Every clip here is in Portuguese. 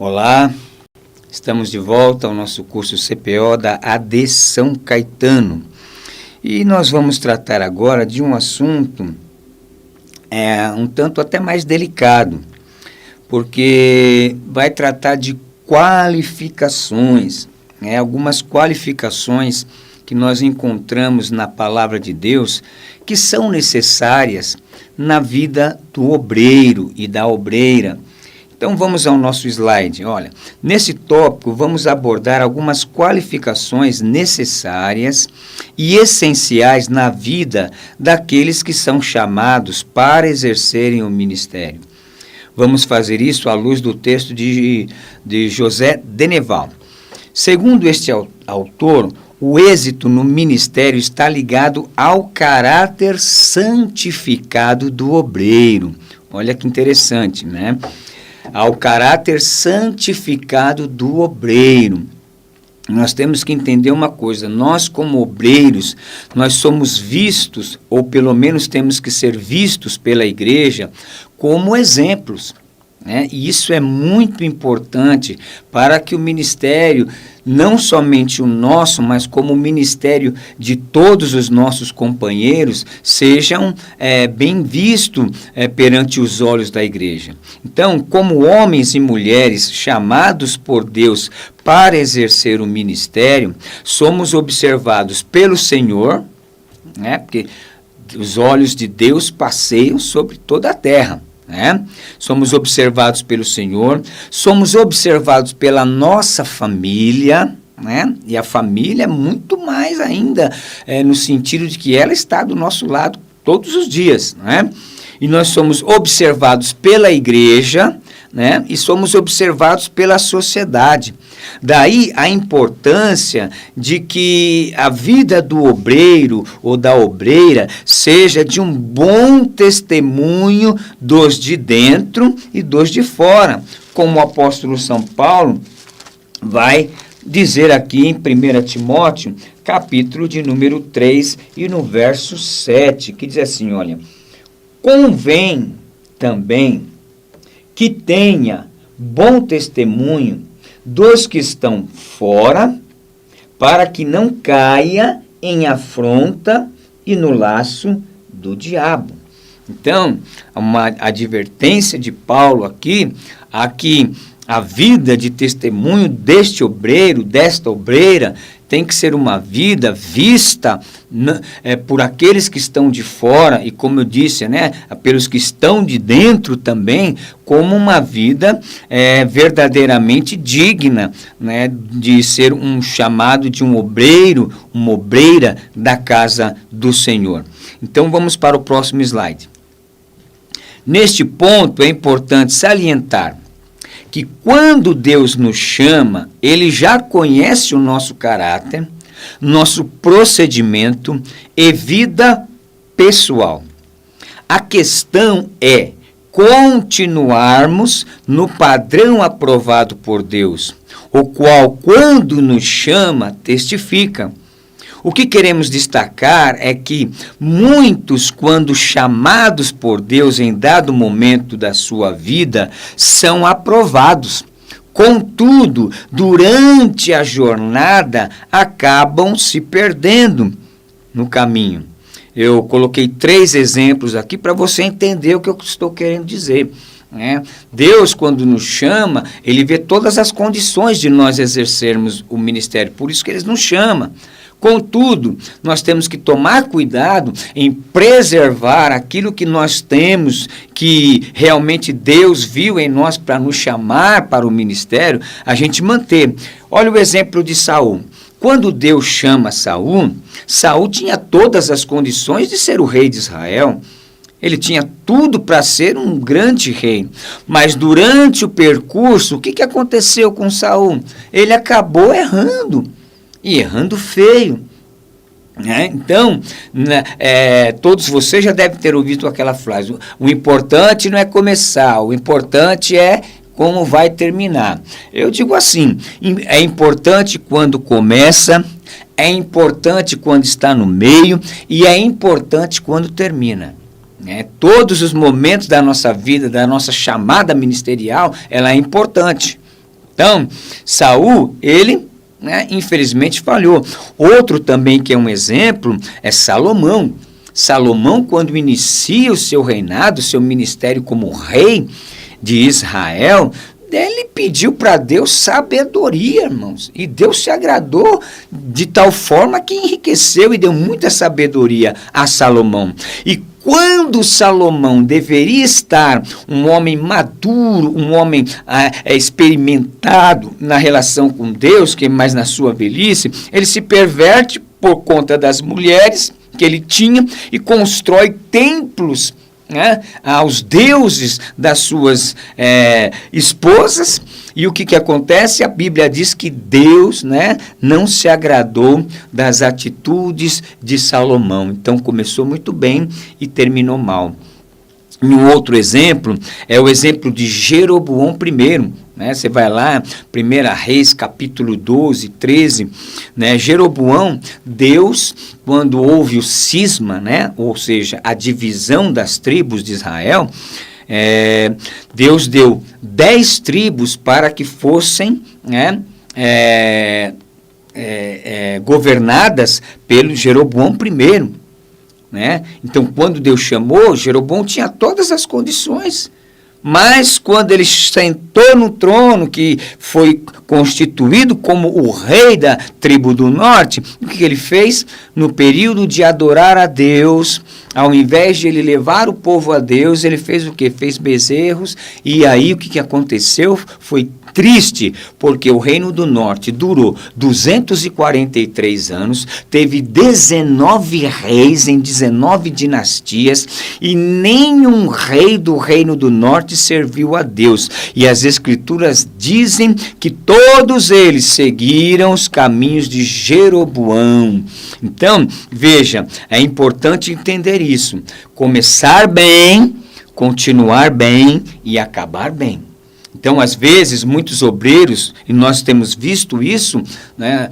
Olá, estamos de volta ao nosso curso CPO da AD São Caetano. E nós vamos tratar agora de um assunto um tanto até mais delicado, porque vai tratar de qualificações, algumas qualificações que nós encontramos na Palavra de Deus que são necessárias na vida do obreiro e da obreira. Então vamos ao nosso slide. Olha, nesse tópico vamos abordar algumas qualificações necessárias e essenciais na vida daqueles que são chamados para exercerem o ministério. Vamos fazer isso à luz do texto de José Deneval. Segundo este autor, o êxito no ministério está ligado ao caráter santificado do obreiro. Olha que interessante, né? Ao caráter santificado do obreiro. Nós temos que entender uma coisa, nós como obreiros, nós somos vistos, ou pelo menos temos que ser vistos pela igreja, como exemplos, né? E isso é muito importante para que o ministério, não somente o nosso, mas como o ministério de todos os nossos companheiros, sejam bem vistos perante os olhos da igreja. Então, como homens e mulheres chamados por Deus para exercer o ministério, somos observados pelo Senhor, né? Porque os olhos de Deus passeiam sobre toda a terra. Somos observados pelo Senhor, somos observados pela nossa família, e a família é muito mais ainda, no sentido de que ela está do nosso lado todos os dias, E nós somos observados pela igreja, e somos observados pela sociedade. Daí a importância de que a vida do obreiro ou da obreira seja de um bom testemunho dos de dentro e dos de fora, como o apóstolo São Paulo vai dizer aqui em 1 Timóteo, capítulo de número 3 e no verso 7, que diz assim, olha, convém também que tenha bom testemunho dos que estão fora, para que não caia em afronta e no laço do diabo. Então, uma advertência de Paulo aqui a vida de testemunho deste obreiro, desta obreira, tem que ser uma vida vista por aqueles que estão de fora e, como eu disse, pelos que estão de dentro também, como uma vida verdadeiramente digna, de ser um chamado de um obreiro, uma obreira da casa do Senhor. Então vamos para o próximo slide. Neste ponto é importante salientar que quando Deus nos chama, Ele já conhece o nosso caráter, nosso procedimento e vida pessoal. A questão é continuarmos no padrão aprovado por Deus, o qual, quando nos chama, testifica. O que queremos destacar é que muitos, quando chamados por Deus em dado momento da sua vida, são aprovados. Contudo, durante a jornada, acabam se perdendo no caminho. Eu coloquei 3 exemplos aqui para você entender o que eu estou querendo dizer. Deus, quando nos chama, Ele vê todas as condições de nós exercermos o ministério, por isso que Ele nos chama. Contudo, nós temos que tomar cuidado em preservar aquilo que nós temos, que realmente Deus viu em nós para nos chamar para o ministério, a gente manter. Olha o exemplo de Saul. Quando Deus chama Saul, Saul tinha todas as condições de ser o rei de Israel. Ele tinha tudo para ser um grande rei. Mas durante o percurso, o que aconteceu com Saul? Ele acabou errando. E errando feio. Então, todos vocês já devem ter ouvido aquela frase, o importante não é começar, o importante é como vai terminar. Eu digo assim, é importante quando começa, é importante quando está no meio e é importante quando termina. Todos os momentos da nossa vida, da nossa chamada ministerial, ela é importante. Então, Saul, ele, né, infelizmente falhou. Outro também que é um exemplo é Salomão. Salomão, quando inicia o seu reinado, o seu ministério como rei de Israel, ele pediu para Deus sabedoria, irmãos. E Deus se agradou de tal forma que enriqueceu e deu muita sabedoria a Salomão. E quando Salomão deveria estar um homem maduro, um homem experimentado na relação com Deus, que é mais na sua velhice, ele se perverte por conta das mulheres que ele tinha e constrói templos, né, aos deuses das suas esposas. E o que acontece? A Bíblia diz que Deus, né, não se agradou das atitudes de Salomão. Então começou muito bem e terminou mal. E um outro exemplo é o exemplo de Jeroboão I. Né? Você vai lá, 1 Reis, capítulo 12, 13. Né? Jeroboão, Deus, quando houve o cisma, né? Ou seja, a divisão das tribos de Israel, Deus deu 10 tribos para que fossem, né, governadas pelo Jeroboão I. Né? Então, quando Deus chamou, Jeroboão tinha todas as condições. Mas quando ele sentou no trono, que foi constituído como o rei da tribo do norte, o que ele fez? No período de adorar a Deus, ao invés de ele levar o povo a Deus, ele fez o quê? Fez bezerros. E aí o que aconteceu? Foi triste, porque o reino do norte durou 243 anos, teve 19 reis em 19 dinastias, e nenhum rei do reino do norte serviu a Deus. E as escrituras dizem que todos eles seguiram os caminhos de Jeroboão. Então, veja, é importante entender isso. Começar bem, continuar bem e acabar bem. Então, às vezes, muitos obreiros, e nós temos visto isso, né,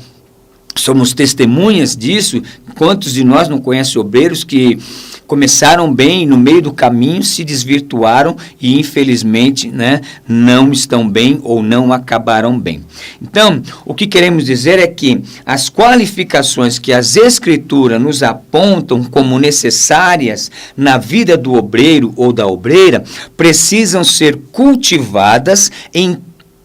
somos testemunhas disso. Quantos de nós não conhecem obreiros que começaram bem e no meio do caminho se desvirtuaram e, infelizmente, né, não estão bem ou não acabaram bem? Então, o que queremos dizer é que as qualificações que as Escrituras nos apontam como necessárias na vida do obreiro ou da obreira precisam ser cultivadas em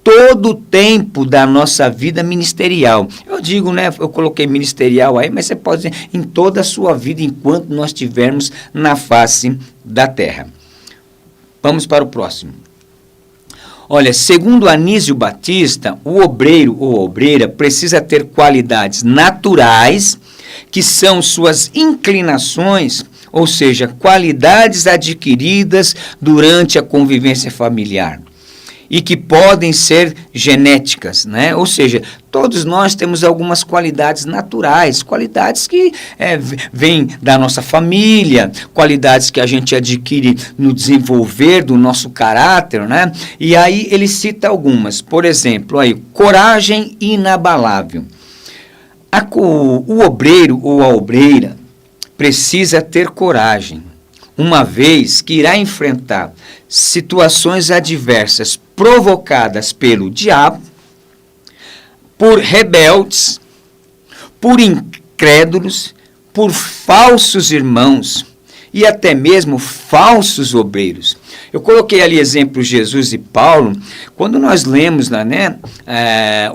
todo o tempo da nossa vida ministerial. Eu digo, né, eu coloquei ministerial aí, mas você pode dizer em toda a sua vida, enquanto nós estivermos na face da terra. Vamos para o próximo. Olha, segundo Anísio Batista, o obreiro ou obreira precisa ter qualidades naturais, que são suas inclinações, ou seja, qualidades adquiridas durante a convivência familiar, e que podem ser genéticas, né? Ou seja, todos nós temos algumas qualidades naturais, qualidades que vêm da nossa família, qualidades que a gente adquire no desenvolver do nosso caráter, né? E aí ele cita algumas, por exemplo, aí, coragem inabalável. O obreiro ou a obreira precisa ter coragem, uma vez que irá enfrentar situações adversas provocadas pelo diabo, por rebeldes, por incrédulos, por falsos irmãos e até mesmo falsos obreiros. Eu coloquei ali exemplos Jesus e Paulo. Quando nós lemos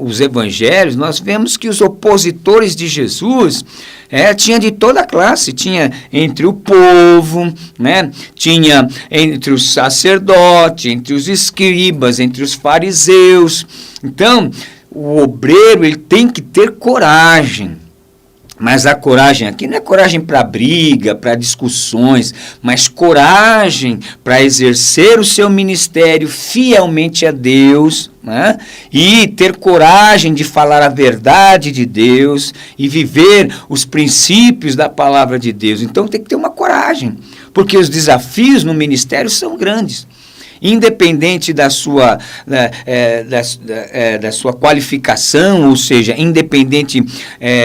os evangelhos, nós vemos que os opositores de Jesus tinha de toda a classe, tinha entre o povo, né? Tinha entre os sacerdotes, entre os escribas, entre os fariseus. Então, o obreiro ele tem que ter coragem. Mas a coragem aqui não é coragem para briga, para discussões, mas coragem para exercer o seu ministério fielmente a Deus, né? E ter coragem de falar a verdade de Deus e viver os princípios da palavra de Deus. Então tem que ter uma coragem, porque os desafios no ministério são grandes. Independente da sua qualificação, ou seja, independente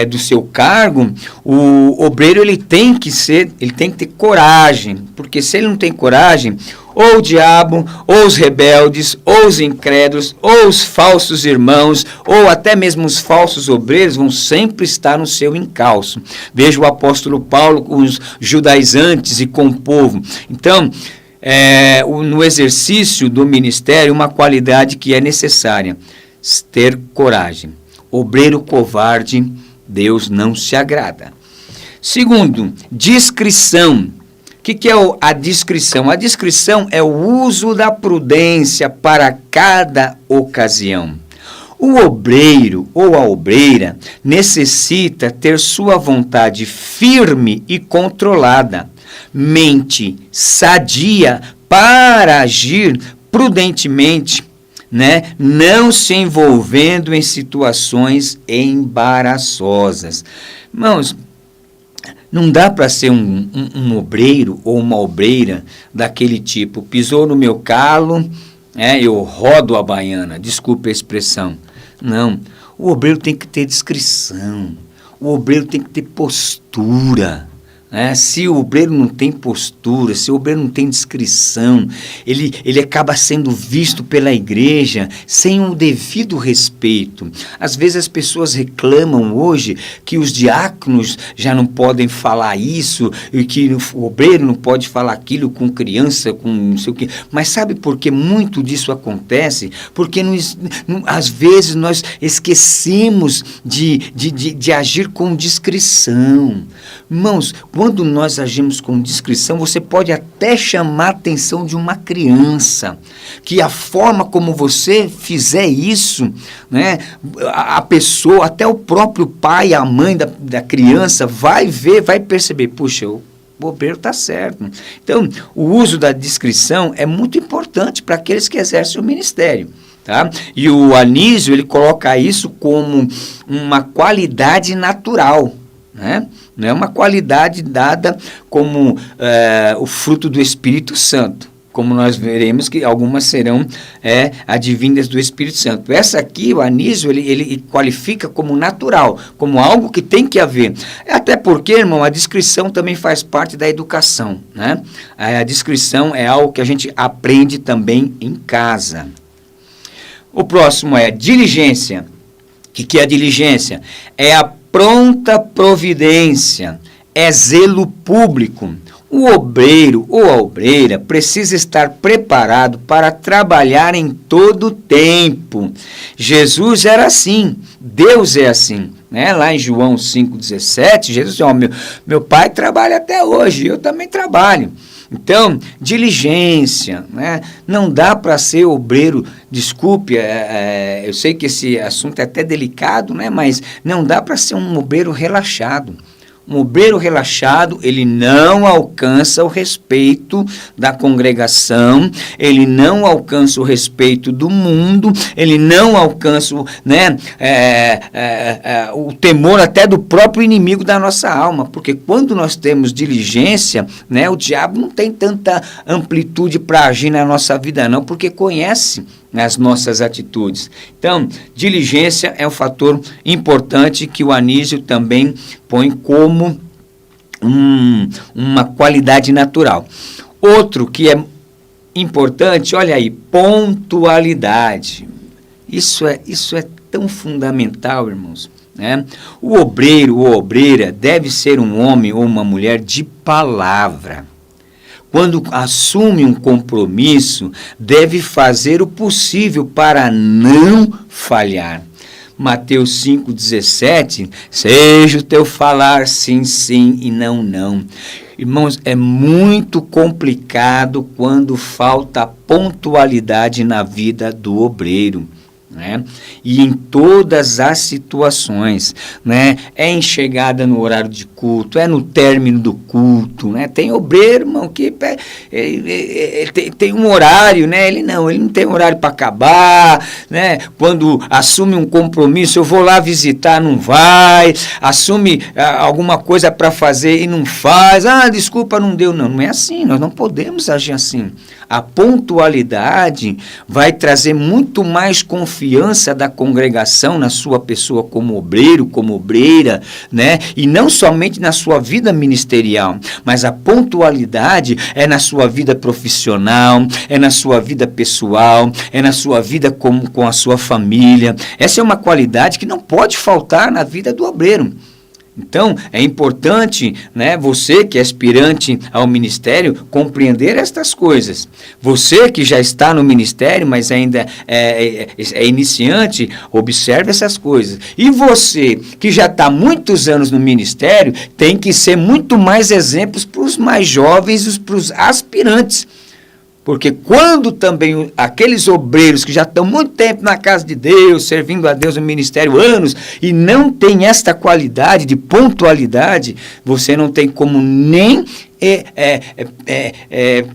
do seu cargo, o obreiro ele tem que ter coragem, porque se ele não tem coragem, ou o diabo, ou os rebeldes, ou os incrédulos, ou os falsos irmãos, ou até mesmo os falsos obreiros vão sempre estar no seu encalço. Veja o apóstolo Paulo com os judaizantes e com o povo. Então, no exercício do ministério, uma qualidade que é necessária: ter coragem. Obreiro covarde, Deus não se agrada. Segundo, discrição. O que é a discrição? A discrição é o uso da prudência para cada ocasião. O obreiro ou a obreira necessita ter sua vontade firme e controlada, mente sadia para agir prudentemente, né? Não se envolvendo em situações embaraçosas. Irmãos, não dá para ser um obreiro ou uma obreira daquele tipo. Pisou no meu calo, eu rodo a baiana. Desculpe a expressão. Não. O obreiro tem que ter discrição. O obreiro tem que ter postura. Se o obreiro não tem postura, se o obreiro não tem discrição, ele acaba sendo visto pela igreja sem o devido respeito. Às vezes as pessoas reclamam hoje que os diáconos já não podem falar isso, e que o obreiro não pode falar aquilo com criança, com não sei o quê. Mas sabe por que muito disso acontece? Porque às vezes nós esquecemos de agir com discrição. Irmãos, quando nós agimos com discrição, você pode até chamar a atenção de uma criança, que a forma como você fizer isso, né, a pessoa, até o próprio pai, a mãe da criança, vai ver, vai perceber, puxa, o obreiro está certo. Então, o uso da discrição é muito importante para aqueles que exercem o ministério. Tá? E o Anísio, ele coloca isso como uma qualidade natural, né? Não é uma qualidade dada como o fruto do Espírito Santo, como nós veremos que algumas serão advindas do Espírito Santo. Essa aqui, o Anísio, ele qualifica como natural, como algo que tem que haver. Até porque, irmão, a discrição também faz parte da educação, né? A discrição é algo que a gente aprende também em casa. O próximo é diligência. O que é a diligência? É a pronta providência, é zelo público. O obreiro ou a obreira precisa estar preparado para trabalhar em todo tempo. Jesus era assim, Deus é assim. Lá em João 5,17, Jesus disse, meu pai trabalha até hoje, eu também trabalho. Então, diligência, né? Não dá para ser obreiro, desculpe, eu sei que esse assunto é até delicado, né? Mas não dá para ser um obreiro relaxado. Um obreiro relaxado, ele não alcança o respeito da congregação, ele não alcança o respeito do mundo, ele não alcança o temor até do próprio inimigo da nossa alma, porque quando nós temos diligência, né, o diabo não tem tanta amplitude para agir na nossa vida não, porque conhece as nossas atitudes. Então, diligência é um fator importante que o Anísio também põe como uma qualidade natural. Outro que é importante, olha aí, pontualidade. Isso é tão fundamental, irmãos, né? O obreiro ou obreira deve ser um homem ou uma mulher de palavra. Quando assume um compromisso, deve fazer o possível para não falhar. Mateus 5,17, seja o teu falar sim, sim e não, não. Irmãos, é muito complicado quando falta pontualidade na vida do obreiro. Né? E em todas as situações, né? É em chegada no horário de culto, é no término do culto, né? Tem obreiro, irmão, que tem um horário, né? Ele não tem horário para acabar, né? Quando assume um compromisso, eu vou lá visitar, não vai, assume alguma coisa para fazer e não faz, desculpa, não deu, não é assim, nós não podemos agir assim. A pontualidade vai trazer muito mais confiança da congregação na sua pessoa como obreiro, como obreira, né? E não somente na sua vida ministerial, mas a pontualidade é na sua vida profissional, é na sua vida pessoal, é na sua vida com a sua família. Essa é uma qualidade que não pode faltar na vida do obreiro. Então, é importante, né, você que é aspirante ao ministério, compreender estas coisas. Você que já está no ministério, mas ainda é iniciante, observe essas coisas. E você que já está há muitos anos no ministério, tem que ser muito mais exemplos para os mais jovens e para os aspirantes. Porque quando também aqueles obreiros que já estão muito tempo na casa de Deus, servindo a Deus no ministério, anos, e não tem esta qualidade de pontualidade, você não tem como nem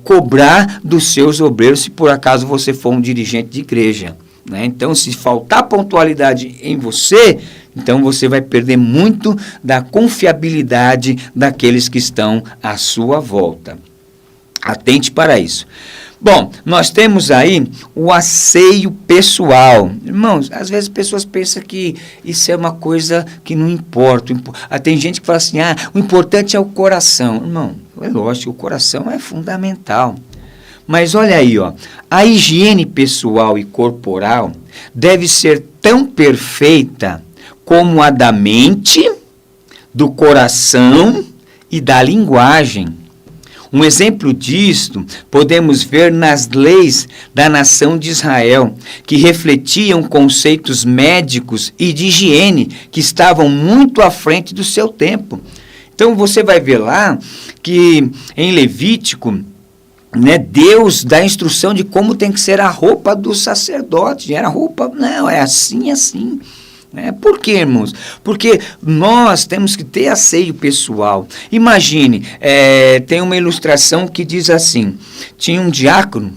cobrar dos seus obreiros, se por acaso você for um dirigente de igreja, né? Então, se faltar pontualidade em você, então você vai perder muito da confiabilidade daqueles que estão à sua volta. Atente para isso. Bom, nós temos aí o asseio pessoal. Irmãos, às vezes as pessoas pensam que isso é uma coisa que não importa. Tem gente que fala assim, o importante é o coração. Irmão, é lógico, o coração é fundamental. Mas olha aí, a higiene pessoal e corporal deve ser tão perfeita como a da mente, do coração e da linguagem. Um exemplo disto podemos ver nas leis da nação de Israel, que refletiam conceitos médicos e de higiene que estavam muito à frente do seu tempo. Então você vai ver lá que em Levítico, né, Deus dá instrução de como tem que ser a roupa do sacerdote. Era roupa, não, é assim, assim. Por quê, irmãos? Porque nós temos que ter asseio pessoal. Imagine, tem uma ilustração que diz assim, tinha um diácono,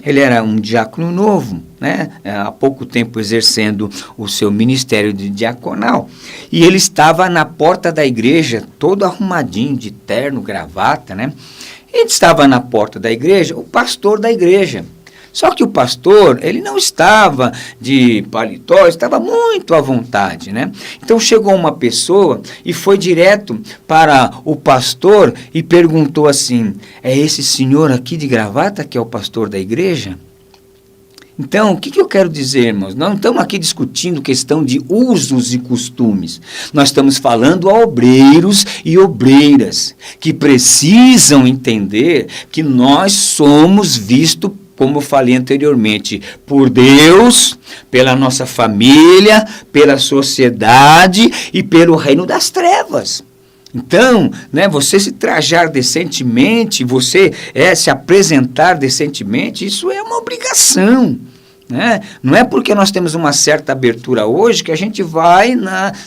ele era um diácono novo, né? Há pouco tempo exercendo o seu ministério de diaconal, e ele estava na porta da igreja, todo arrumadinho, de terno, gravata, né? Ele estava na porta da igreja, o pastor da igreja. Só que o pastor, ele não estava de paletó, estava muito à vontade, né? Então chegou uma pessoa e foi direto para o pastor e perguntou assim, é esse senhor aqui de gravata que é o pastor da igreja? Então, o que eu quero dizer, irmãos? Nós não estamos aqui discutindo questão de usos e costumes. Nós estamos falando a obreiros e obreiras que precisam entender que nós somos vistos, como eu falei anteriormente, por Deus, pela nossa família, pela sociedade e pelo reino das trevas. Então, né, você se trajar decentemente, você se apresentar decentemente, isso é uma obrigação. Né? Não é porque nós temos uma certa abertura hoje que a gente vai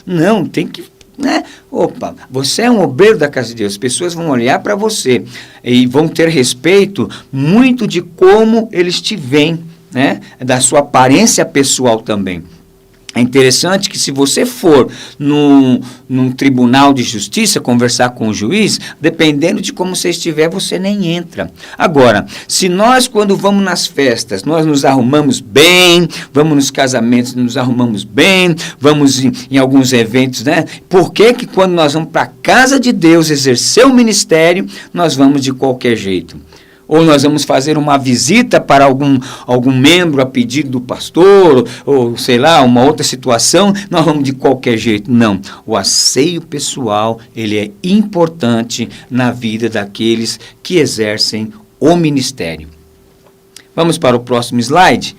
Não, tem que... Né? Opa, você é um obreiro da casa de Deus, as pessoas vão olhar para você e vão ter respeito muito de como eles te veem, né? Da sua aparência pessoal também. É interessante que se você for num tribunal de justiça conversar com o juiz, dependendo de como você estiver, você nem entra. Agora, se nós, quando vamos nas festas, nós nos arrumamos bem, vamos nos casamentos, nos arrumamos bem, vamos em alguns eventos, né? Por que quando nós vamos para a casa de Deus exercer o ministério, nós vamos de qualquer jeito? Ou nós vamos fazer uma visita para algum membro a pedido do pastor, ou sei lá, uma outra situação, nós vamos de qualquer jeito. Não, o asseio pessoal, ele é importante na vida daqueles que exercem o ministério. Vamos para o próximo slide.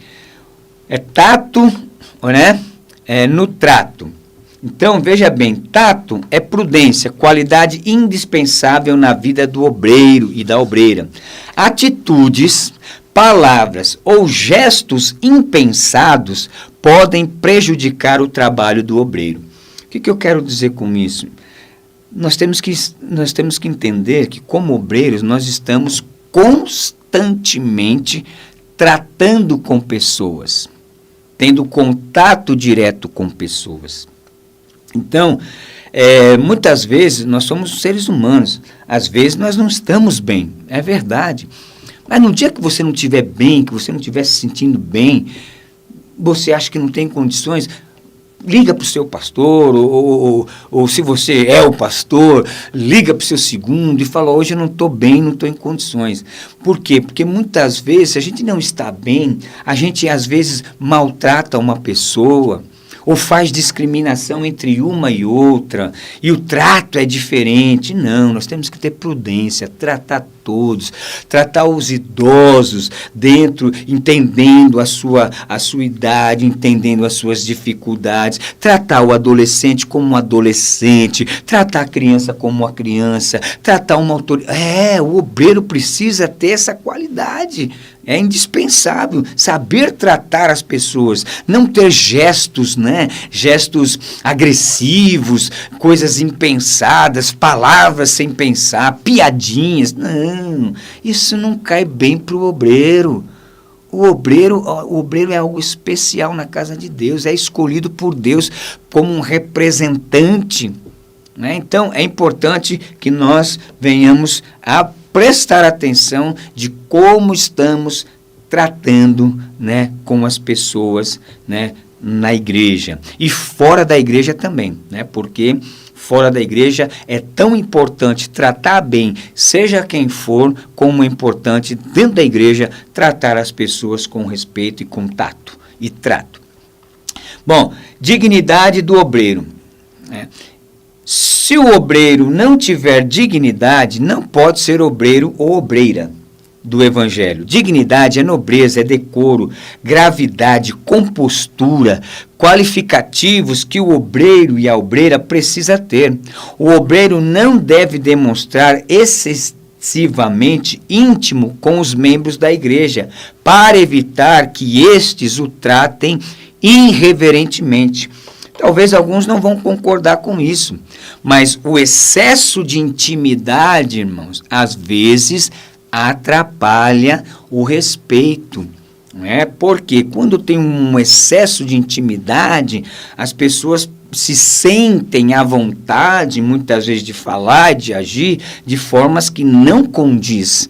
Tato, né? No trato. Então, veja bem, tato é prudência, qualidade indispensável na vida do obreiro e da obreira. Atitudes, palavras ou gestos impensados podem prejudicar o trabalho do obreiro. O que eu quero dizer com isso? Nós temos que entender que, como obreiros, nós estamos constantemente tratando com pessoas, tendo contato direto com pessoas. Então, muitas vezes nós somos seres humanos, às vezes nós não estamos bem, é verdade, Mas no dia que você não estiver bem, que você não estiver se sentindo bem, você acha que não tem condições, liga para o seu pastor, ou se você é o pastor, liga para o seu segundo e fala, hoje eu não estou bem, não estou em condições. Por quê? Porque muitas vezes, se a gente não está bem, a gente às vezes maltrata uma pessoa, ou faz discriminação entre uma e outra, e o trato é diferente. Não, nós temos que ter prudência, tratar todos, tratar os idosos dentro, entendendo a sua idade, entendendo as suas dificuldades, tratar o adolescente como um adolescente, tratar a criança como uma criança, tratar uma autoridade. O obreiro precisa ter essa qualidade. É indispensável saber tratar as pessoas, não ter gestos, gestos agressivos, coisas impensadas, palavras sem pensar, piadinhas. Não, isso não cai bem para o obreiro. O obreiro é algo especial na casa de Deus, é escolhido por Deus como um representante. Então, é importante que nós venhamos a prestar atenção de como estamos tratando, com as pessoas, na igreja. E fora da igreja também, porque fora da igreja é tão importante tratar bem, seja quem for, como é importante dentro da igreja tratar as pessoas com respeito e com tato e trato. Bom, dignidade do obreiro. Se o obreiro não tiver dignidade, não pode ser obreiro ou obreira do evangelho. Dignidade é nobreza, é decoro, gravidade, compostura, qualificativos que o obreiro e a obreira precisa ter. O obreiro não deve demonstrar excessivamente íntimo com os membros da igreja, para evitar que estes o tratem irreverentemente. Talvez alguns não vão concordar com isso, mas o excesso de intimidade, irmãos, às vezes atrapalha o respeito. Porque quando tem um excesso de intimidade, as pessoas se sentem à vontade, muitas vezes, de falar, de agir, de formas que não condiz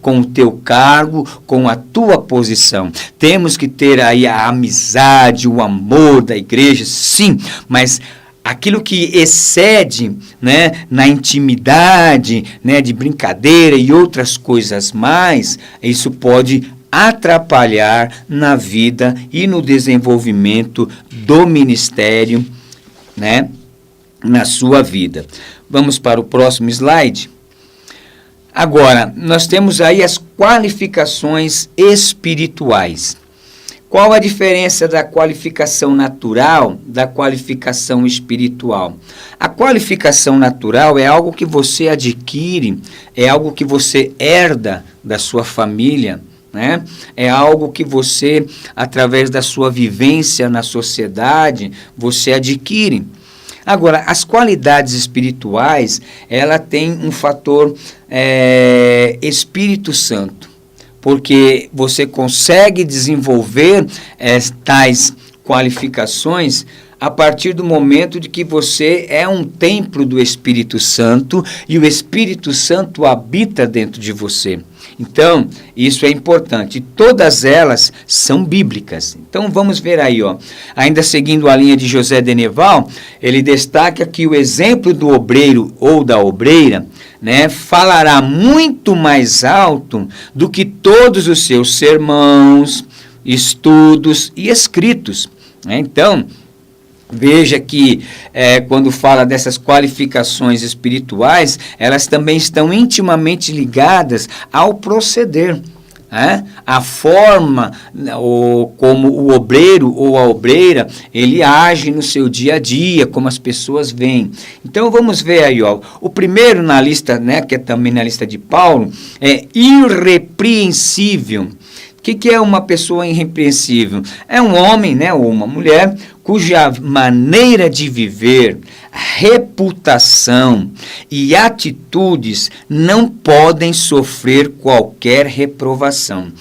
com o teu cargo, com a tua posição. Temos que ter aí a amizade, o amor da igreja, sim, mas aquilo que excede na intimidade, de brincadeira e outras coisas mais, isso pode atrapalhar na vida e no desenvolvimento do ministério, na sua vida. Vamos para o próximo slide. Agora, nós temos aí as qualificações espirituais. Qual a diferença da qualificação natural da qualificação espiritual? A qualificação natural é algo que você adquire, é algo que você herda da sua família, É algo que você, através da sua vivência na sociedade, você adquire. Agora, as qualidades espirituais, ela tem um fator Espírito Santo, porque você consegue desenvolver tais qualificações a partir do momento de que você é um templo do Espírito Santo e o Espírito Santo habita dentro de você. Então, isso é importante. Todas elas são bíblicas. Então, vamos ver aí, ainda seguindo a linha de José de Neval, ele destaca que o exemplo do obreiro ou da obreira, falará muito mais alto do que todos os seus sermões, estudos e escritos. Então, veja que quando fala dessas qualificações espirituais, elas também estão intimamente ligadas ao proceder. A forma como o obreiro ou a obreira, ele age no seu dia a dia, como as pessoas veem. Então vamos ver aí, o primeiro na lista, que é também na lista de Paulo, é irrepreensível. O que é uma pessoa irrepreensível? É um homem, ou uma mulher, cuja maneira de viver, reputação e atitudes não podem sofrer qualquer reprovação.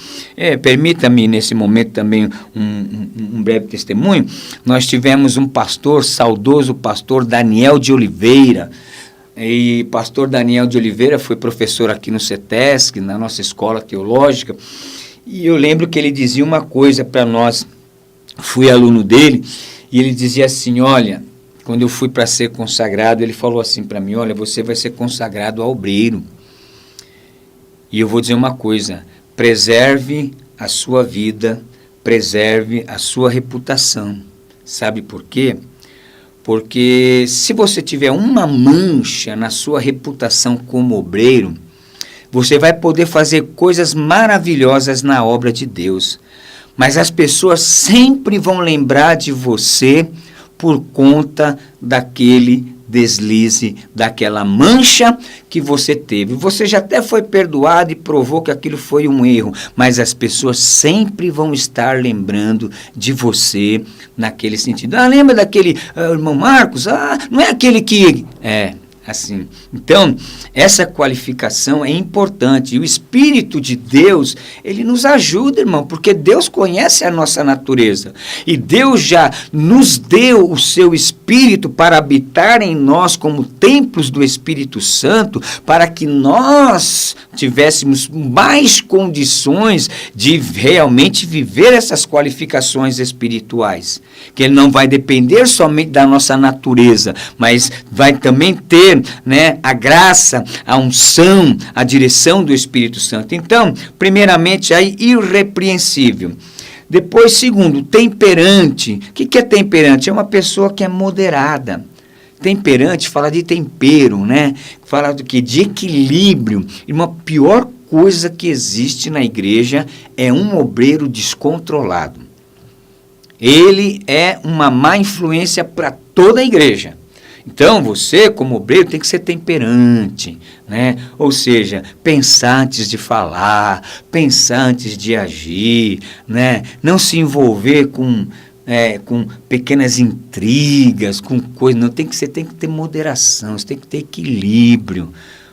Permita-me, nesse momento, também um breve testemunho. Nós tivemos um pastor, saudoso pastor Daniel de Oliveira, E pastor Daniel de Oliveira foi professor aqui no CETESC, na nossa escola teológica, e eu lembro que ele dizia uma coisa para nós, fui aluno dele, e ele dizia assim, olha, quando eu fui para ser consagrado, ele falou assim para mim, olha, você vai ser consagrado a obreiro. E eu vou dizer uma coisa, preserve a sua vida, preserve a sua reputação. Sabe por quê? Porque se você tiver uma mancha na sua reputação como obreiro, você vai poder fazer coisas maravilhosas na obra de Deus. Mas as pessoas sempre vão lembrar de você por conta daquele deslize, daquela mancha que você teve. Você já até foi perdoado e provou que aquilo foi um erro, mas as pessoas sempre vão estar lembrando de você naquele sentido. Lembra daquele irmão Marcos? Não é aquele que... assim. Então, essa qualificação é importante. E o Espírito de Deus, ele nos ajuda, irmão, porque Deus conhece a nossa natureza. E Deus já nos deu o seu Espírito para habitar em nós como templos do Espírito Santo, para que nós tivéssemos mais condições de realmente viver essas qualificações espirituais. Que ele não vai depender somente da nossa natureza, mas vai também ter, né, a graça, a unção, a direção do Espírito Santo. Então, primeiramente, aí, irrepreensível. Depois, segundo, temperante. O que é temperante? É uma pessoa que é moderada. Temperante fala de tempero, né? Fala do que? De equilíbrio. E uma pior coisa que existe na igreja é um obreiro descontrolado. Ele é uma má influência para toda a igreja. Então, você, como obreiro, tem que ser temperante, né? Ou seja, pensar antes de falar, pensar antes de agir, né? Não se envolver com pequenas intrigas, com coisas. Não, você tem que ter moderação, você tem que ter equilíbrio.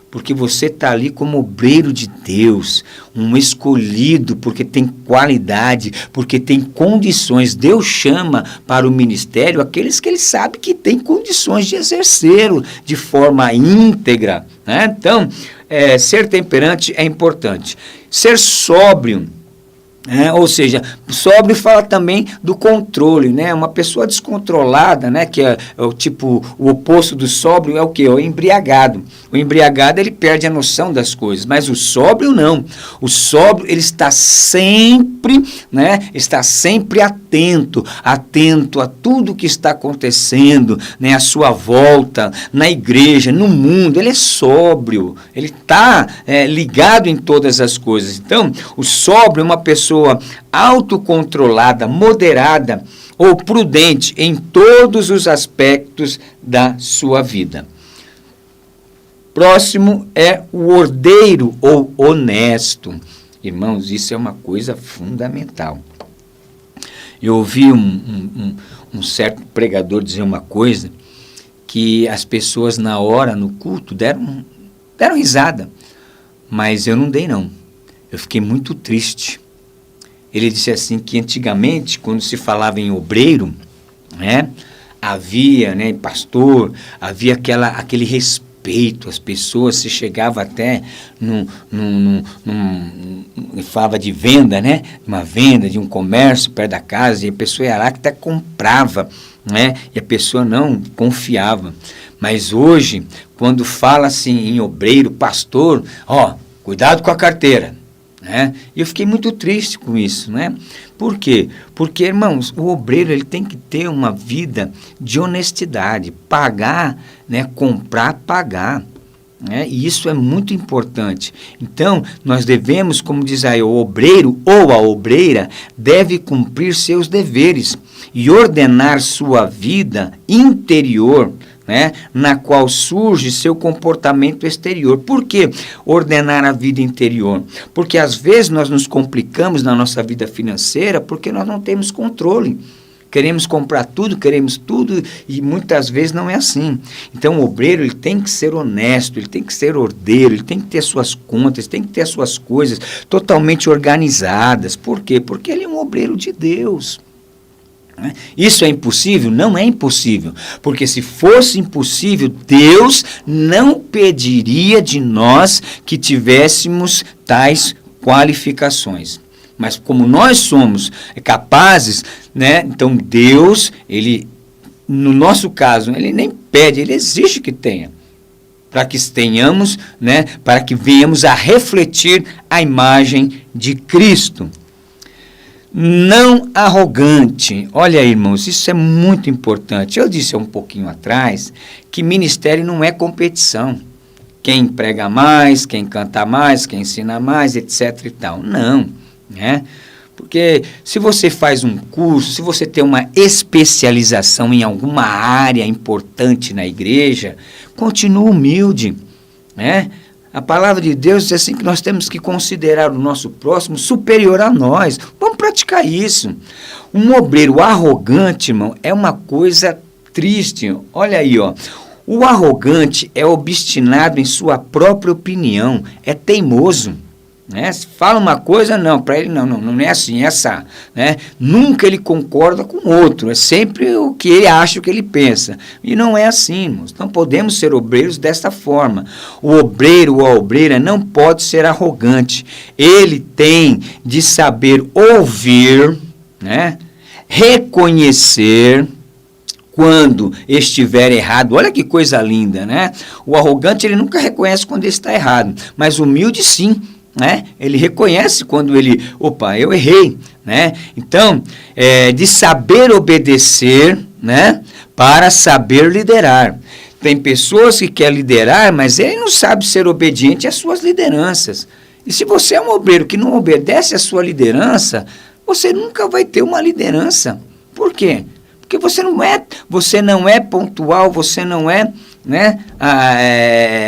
Porque você está ali como obreiro de Deus, um escolhido, porque tem qualidade, porque tem condições. Deus chama para o ministério aqueles que Ele sabe que tem condições de exercê-lo de forma íntegra, né? Então, ser temperante é importante. Ser sóbrio. Ou seja, sóbrio fala também do controle, né? Uma pessoa descontrolada, né? Que é o tipo, o oposto do sóbrio é o quê? O embriagado. O embriagado, ele perde a noção das coisas, mas o sóbrio não. O sóbrio, ele está sempre, né? Está sempre atento a tudo que está acontecendo, né? À sua volta, na igreja, no mundo. Ele é sóbrio, ele está ligado em todas as coisas. Então, o sóbrio é uma pessoa autocontrolada, moderada ou prudente em todos os aspectos da sua vida. Próximo é o ordeiro ou honesto. Irmãos, isso é uma coisa fundamental. Eu ouvi um certo pregador dizer uma coisa, que as pessoas na hora, no culto, deram risada, mas eu não dei não. Eu fiquei muito triste. Ele disse assim que antigamente, quando se falava em obreiro, né, havia, né, pastor, havia aquele respeito, as pessoas se chegava até falava de venda, né, uma venda de um comércio perto da casa, e a pessoa ia lá que até comprava, né, e a pessoa não confiava. Mas hoje, quando fala assim em obreiro, pastor, cuidado com a carteira. E eu fiquei muito triste com isso, né? Por quê? Porque, irmãos, o obreiro ele tem que ter uma vida de honestidade, pagar, né? Comprar, pagar, né? E isso é muito importante. Então, nós devemos, como diz aí, o obreiro ou a obreira deve cumprir seus deveres e ordenar sua vida interior, né, na qual surge seu comportamento exterior. Por que ordenar a vida interior? Porque às vezes nós nos complicamos na nossa vida financeira porque nós não temos controle. Queremos comprar tudo, queremos tudo e muitas vezes não é assim. Então o obreiro ele tem que ser honesto, ele tem que ser ordeiro, ele tem que ter suas contas, tem que ter suas coisas totalmente organizadas. Por quê? Porque ele é um obreiro de Deus. Isso é impossível? Não é impossível, porque se fosse impossível, Deus não pediria de nós que tivéssemos tais qualificações. Mas como nós somos capazes, né, então Deus, ele, no nosso caso, ele nem pede, ele exige que tenha, para que tenhamos, né, para que venhamos a refletir a imagem de Cristo. Não arrogante. Olha aí, irmãos, isso é muito importante. Eu disse há um pouquinho atrás que ministério não é competição. Quem prega mais, quem canta mais, quem ensina mais, etc. e tal. Não, né? Porque se você faz um curso, se você tem uma especialização em alguma área importante na igreja, continue humilde, né? A palavra de Deus diz assim que nós temos que considerar o nosso próximo superior a nós. Vamos praticar isso. Um obreiro arrogante, irmão, é uma coisa triste. Olha aí, ó. O arrogante é obstinado em sua própria opinião, é teimoso. Né? Se fala uma coisa, não, para ele não é assim, é essa, né? Nunca ele concorda com o outro, é sempre o que ele acha, o que ele pensa, e não é assim, irmãos. Não podemos ser obreiros desta forma. O obreiro ou a obreira não pode ser arrogante, ele tem de saber ouvir, né? Reconhecer quando estiver errado. Olha que coisa linda, né? O arrogante, ele nunca reconhece quando ele está errado, mas o humilde sim, né? Ele reconhece quando ele, opa, eu errei, né? Então, de saber obedecer, né? Para saber liderar. Tem pessoas que querem liderar, mas ele não sabe ser obediente às suas lideranças. E se você é um obreiro que não obedece à sua liderança, você nunca vai ter uma liderança. Por quê? Porque você não é pontual, você não é, né,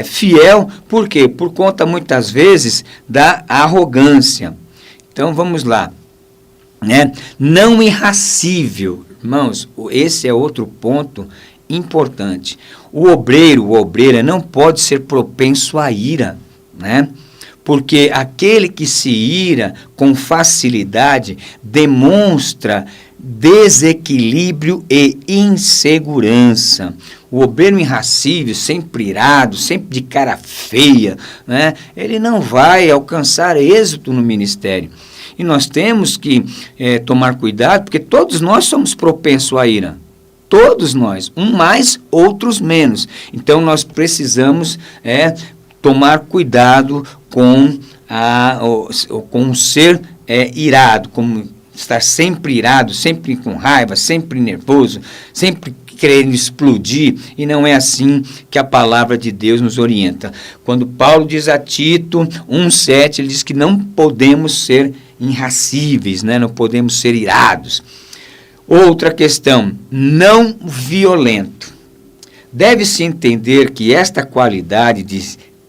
fiel. Por quê? Por conta, muitas vezes, da arrogância. Então, vamos lá. Né? Não irascível. Irmãos, esse é outro ponto importante. O obreiro ou obreira não pode ser propenso à ira, né? Porque aquele que se ira com facilidade demonstra desequilíbrio e insegurança. O obreiro irascível, sempre irado, sempre de cara feia, né? Ele não vai alcançar êxito no ministério. E nós temos que tomar cuidado, porque todos nós somos propensos à ira. Todos nós, um mais, outros menos. Então nós precisamos tomar cuidado com o ser irado, como estar sempre irado, sempre com raiva, sempre nervoso, sempre querendo explodir, e não é assim que a palavra de Deus nos orienta. Quando Paulo diz a Tito 1,7, ele diz que não podemos ser irascíveis, né? Não podemos ser irados. Outra questão, não violento. Deve-se entender que esta qualidade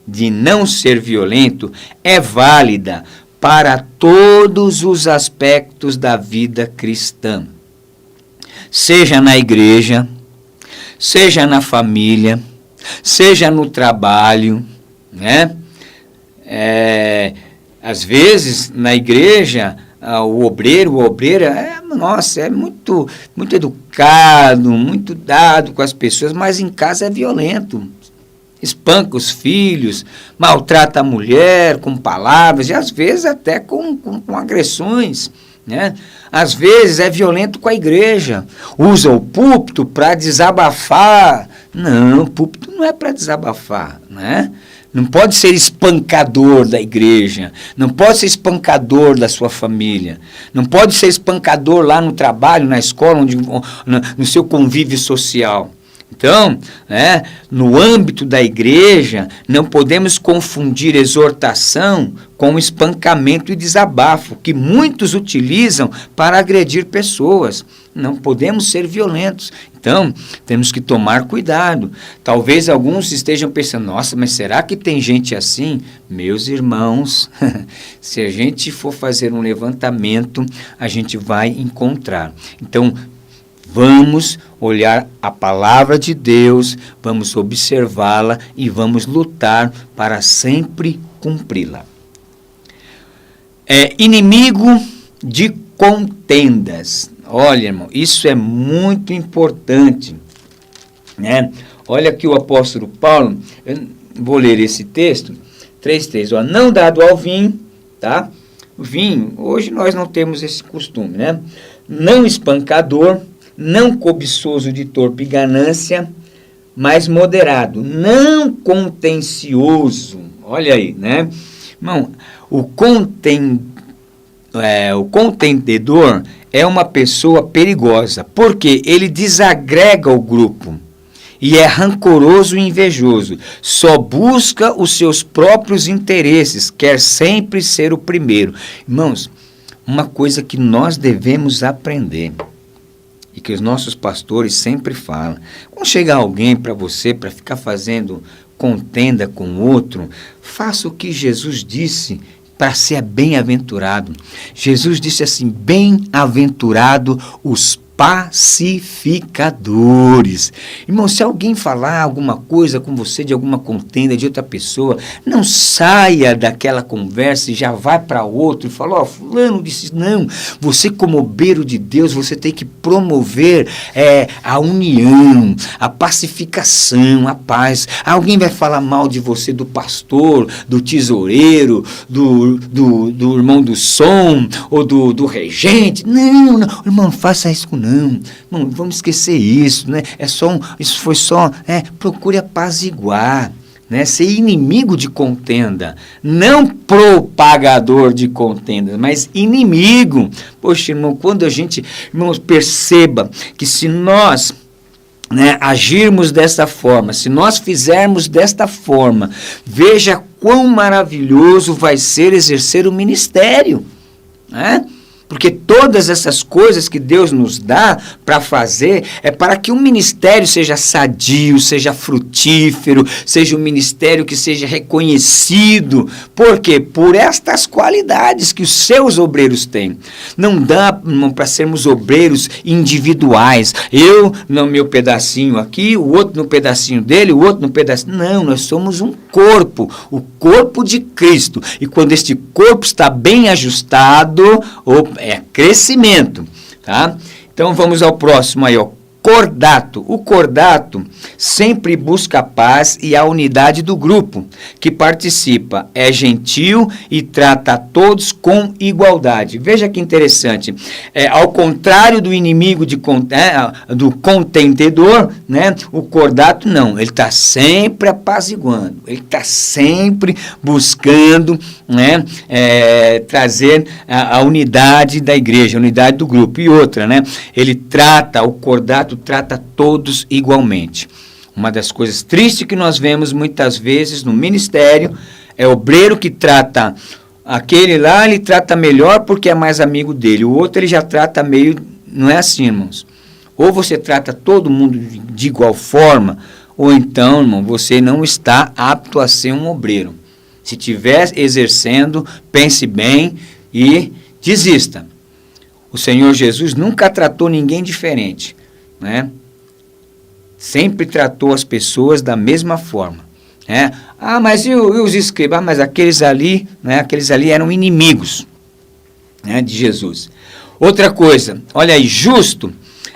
de não ser violento é válida para todos os aspectos da vida cristã. Seja na igreja, seja na família, seja no trabalho, né? Às vezes, na igreja, o obreiro ou a obreira é muito, muito educado, muito dado com as pessoas, mas em casa é violento. Espanca os filhos, maltrata a mulher com palavras e às vezes até com agressões, né? Às vezes é violento com a igreja, usa o púlpito para desabafar. Não, o púlpito não é para desabafar, né? Não pode ser espancador da igreja, não pode ser espancador da sua família, não pode ser espancador lá no trabalho, na escola, no seu convívio social. Então, no âmbito da igreja, não podemos confundir exortação com espancamento e desabafo, que muitos utilizam para agredir pessoas. Não podemos ser violentos. Então, temos que tomar cuidado. Talvez alguns estejam pensando, nossa, mas será que tem gente assim? Meus irmãos, se a gente for fazer um levantamento, a gente vai encontrar. Então, vamos olhar a palavra de Deus, vamos observá-la e vamos lutar para sempre cumpri-la. Inimigo de contendas. Olha, irmão, isso é muito importante, né? Olha que o apóstolo Paulo, eu vou ler esse texto, 3:3, ó, não dado ao vinho, tá? Vinho, hoje nós não temos esse costume, né? Não espancador, não cobiçoso de torpe ganância, mas moderado, não contencioso. Olha aí, né? Irmão, o contendedor é uma pessoa perigosa, porque ele desagrega o grupo e é rancoroso e invejoso, só busca os seus próprios interesses, quer sempre ser o primeiro. Irmãos, uma coisa que nós devemos aprender e que os nossos pastores sempre falam, quando chegar alguém para você para ficar fazendo contenda com o outro, faça o que Jesus disse para ser bem-aventurado. Jesus disse assim, bem-aventurado os pacificadores. Irmão, se alguém falar alguma coisa com você, de alguma contenda de outra pessoa, não saia daquela conversa e já vai para outro e fala, fulano disse, não, você como obreiro de Deus, você tem que promover a união, a pacificação, a paz. Alguém vai falar mal de você, do pastor, do tesoureiro, do irmão do som, ou do regente. Não, irmão, não faça isso não. Não, vamos esquecer isso, né? Isso foi só, procure apaziguar, né? Ser inimigo de contenda, não propagador de contenda, mas inimigo. Poxa, irmão, quando a gente, irmãos, perceba que se nós agirmos dessa forma, se nós fizermos desta forma, veja quão maravilhoso vai ser exercer o ministério, né? Porque todas essas coisas que Deus nos dá para fazer é para que o ministério seja sadio, seja frutífero, seja um ministério que seja reconhecido. Por quê? Por estas qualidades que os seus obreiros têm. Não dá para sermos obreiros individuais. Eu no meu pedacinho aqui, o outro no pedacinho dele, o outro no pedacinho. Não, nós somos um corpo, o corpo de Cristo. E quando este corpo está bem ajustado, é crescimento, tá? Então vamos ao próximo aí, ó. Cordato. O cordato sempre busca a paz e a unidade do grupo que participa. É gentil e trata a todos com igualdade. Veja que interessante. Ao contrário do inimigo do contendedor, né? O cordato não. Ele está sempre apaziguando. Ele está sempre buscando, né? Trazer a unidade da igreja, a unidade do grupo. E outra, né? O cordato trata todos igualmente. Uma das coisas tristes que nós vemos muitas vezes no ministério é o obreiro que trata aquele lá, ele trata melhor porque é mais amigo dele. O outro ele já trata meio... Não é assim, irmãos. Ou você trata todo mundo de igual forma, ou então, irmão, você não está apto a ser um obreiro. Se estiver exercendo, pense bem e desista. O Senhor Jesus nunca tratou ninguém diferente, né? Sempre tratou as pessoas da mesma forma, né? Mas e os escribas? Mas aqueles ali, né? Aqueles ali eram inimigos, né, de Jesus. Outra coisa, olha aí, justo.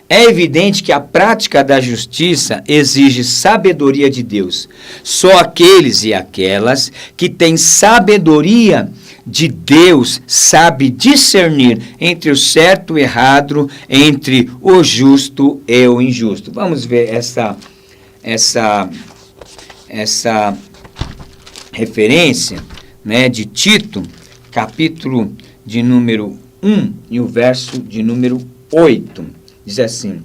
É evidente que a prática da justiça exige sabedoria de Deus. Só aqueles e aquelas que têm sabedoria de Deus sabe discernir entre o certo e o errado, entre o justo e o injusto. Vamos ver essa referência, né, de Tito, capítulo de número 1 e o verso de número 8. Diz assim: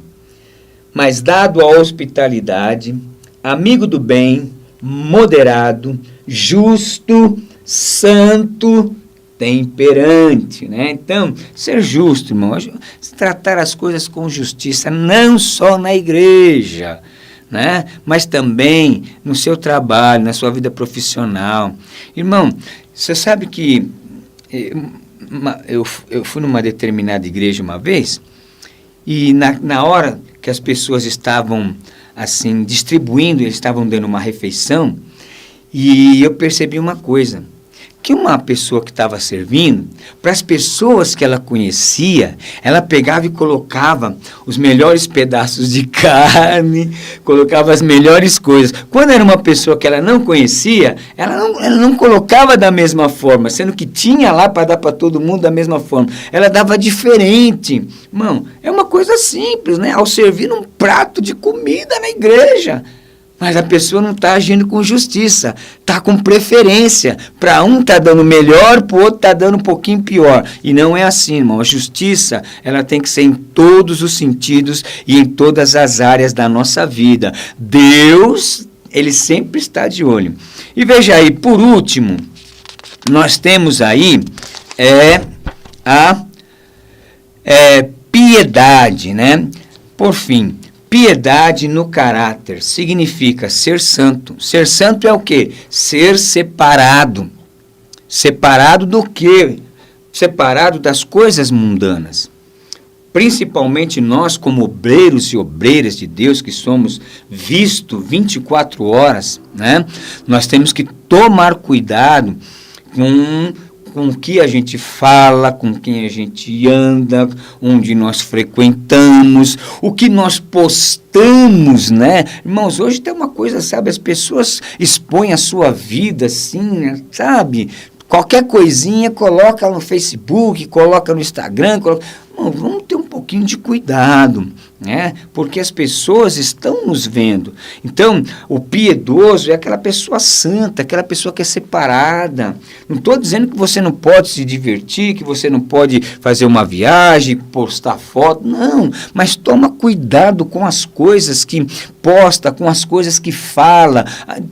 mas dado a hospitalidade, amigo do bem, moderado, justo, santo, temperante, né? Então, ser justo, irmão, tratar as coisas com justiça, não só na igreja, né? Mas também no seu trabalho, na sua vida profissional. Irmão, você sabe que eu fui numa determinada igreja uma vez, e na hora que as pessoas estavam assim distribuindo, eles estavam dando uma refeição, e eu percebi uma coisa, que uma pessoa que estava servindo, para as pessoas que ela conhecia, ela pegava e colocava os melhores pedaços de carne, colocava as melhores coisas. Quando era uma pessoa que ela não conhecia, ela não colocava da mesma forma, sendo que tinha lá para dar para todo mundo da mesma forma. Ela dava diferente. Irmão, é uma coisa simples, né? Ao servir um prato de comida na igreja. Mas a pessoa não está agindo com justiça, está com preferência. Para um está dando melhor, para o outro está dando um pouquinho pior. E não é assim, irmão. A justiça, ela tem que ser em todos os sentidos e em todas as áreas da nossa vida. Deus, ele sempre está de olho. E veja aí, por último, nós temos aí a piedade, né? Por fim, piedade no caráter significa ser santo. Ser santo é o quê? Ser separado. Separado do quê? Separado das coisas mundanas. Principalmente nós, como obreiros e obreiras de Deus, que somos vistos 24 horas, né? Nós temos que tomar cuidado com o que a gente fala, com quem a gente anda, onde nós frequentamos, o que nós postamos, né? Irmãos, hoje tem uma coisa, sabe, as pessoas expõem a sua vida assim, sabe? Qualquer coisinha coloca no Facebook, coloca no Instagram, vamos ter um pouquinho de cuidado, né? Porque as pessoas estão nos vendo. Então, o piedoso é aquela pessoa santa, aquela pessoa que é separada. Não estou dizendo que você não pode se divertir, que você não pode fazer uma viagem, postar foto, não. Mas toma cuidado com as coisas que posta, com as coisas que fala.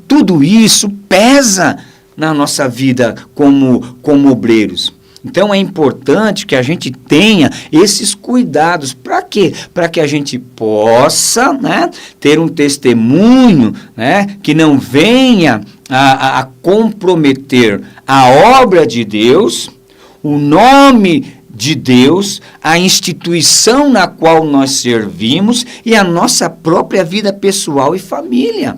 Tudo isso pesa na nossa vida como obreiros. Então é importante que a gente tenha esses cuidados. Para quê? Para que a gente possa, né, ter um testemunho, né, que não venha a comprometer a obra de Deus, o nome de Deus, a instituição na qual nós servimos e a nossa própria vida pessoal e família.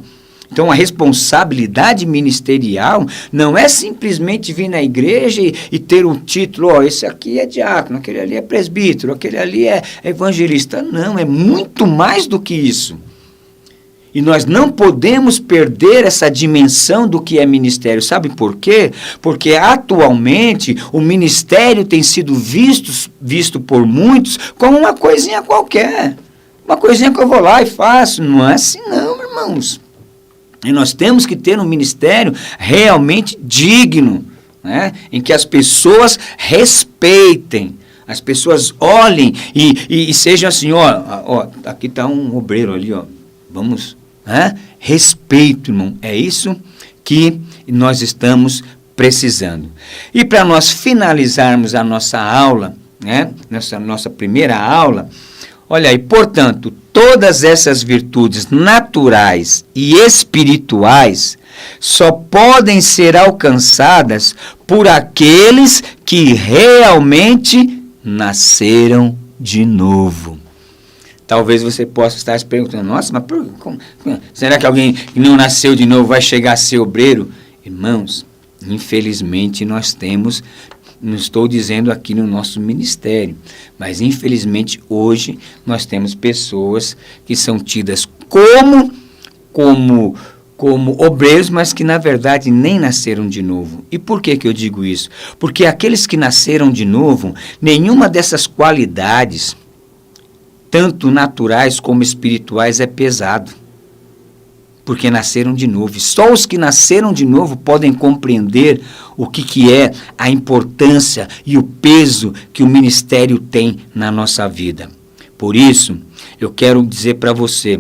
Então, a responsabilidade ministerial não é simplesmente vir na igreja e ter um título, esse aqui é diácono, aquele ali é presbítero, aquele ali é evangelista. Não, é muito mais do que isso. E nós não podemos perder essa dimensão do que é ministério. Sabe por quê? Porque atualmente o ministério tem sido visto por muitos como uma coisinha qualquer. Uma coisinha que eu vou lá e faço. Não é assim não, irmãos. E nós temos que ter um ministério realmente digno, né? Em que as pessoas respeitem, as pessoas olhem e sejam assim, ó, aqui está um obreiro ali, ó, vamos, né? Respeito, irmão, é isso que nós estamos precisando. E para nós finalizarmos a nossa aula, né? Nossa primeira aula, olha aí, portanto, todas essas virtudes naturais e espirituais só podem ser alcançadas por aqueles que realmente nasceram de novo. Talvez você possa estar se perguntando, nossa, mas será que alguém que não nasceu de novo vai chegar a ser obreiro? Irmãos, infelizmente nós temos... Não estou dizendo aqui no nosso ministério, mas infelizmente hoje nós temos pessoas que são tidas como obreiros, mas que na verdade nem nasceram de novo. E por que eu digo isso? Porque aqueles que nasceram de novo, nenhuma dessas qualidades, tanto naturais como espirituais, é pesado. Porque nasceram de novo. E só os que nasceram de novo podem compreender o que é a importância e o peso que o ministério tem na nossa vida. Por isso, eu quero dizer para você,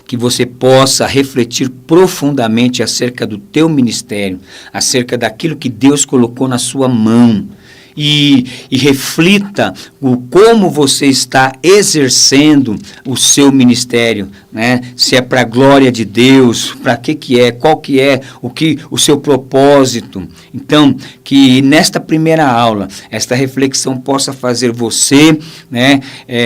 que você possa refletir profundamente acerca do teu ministério, acerca daquilo que Deus colocou na sua mão. E reflita como você está exercendo o seu ministério, né? Se é para a glória de Deus, para que é, qual que é o seu propósito. Então, que nesta primeira aula, esta reflexão possa fazer você, né,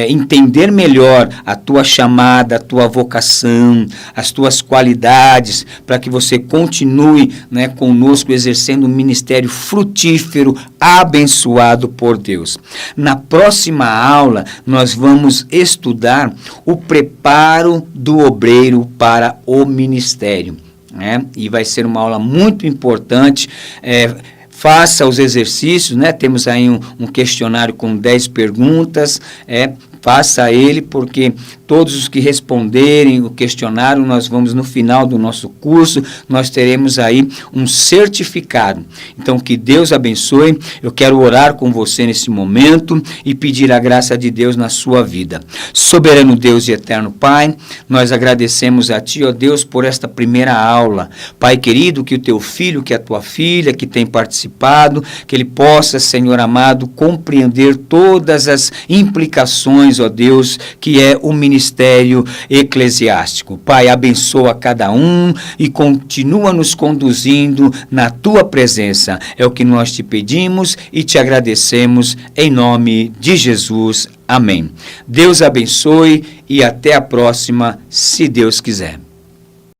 entender melhor a tua chamada, a tua vocação, as tuas qualidades, para que você continue, né, conosco exercendo um ministério frutífero, abençoado por Deus. Na próxima aula, nós vamos estudar o preparo do obreiro para o ministério, né? E vai ser uma aula muito importante. Faça os exercícios, né? Temos aí um questionário com 10 perguntas, faça ele, porque todos os que responderem o questionário, nós vamos, no final do nosso curso, nós teremos aí um certificado. Então, que Deus abençoe. Eu quero orar com você nesse momento e pedir a graça de Deus na sua vida. Soberano Deus e eterno Pai, nós agradecemos a Ti, ó Deus, por esta primeira aula. Pai querido, que o Teu filho, que a Tua filha, que tem participado, que ele possa, Senhor amado, compreender todas as implicações, ó Deus, que é o ministério eclesiástico. Pai, abençoa cada um e continua nos conduzindo na Tua presença. É o que nós te pedimos e te agradecemos em nome de Jesus. Amém. Deus abençoe e até a próxima, se Deus quiser.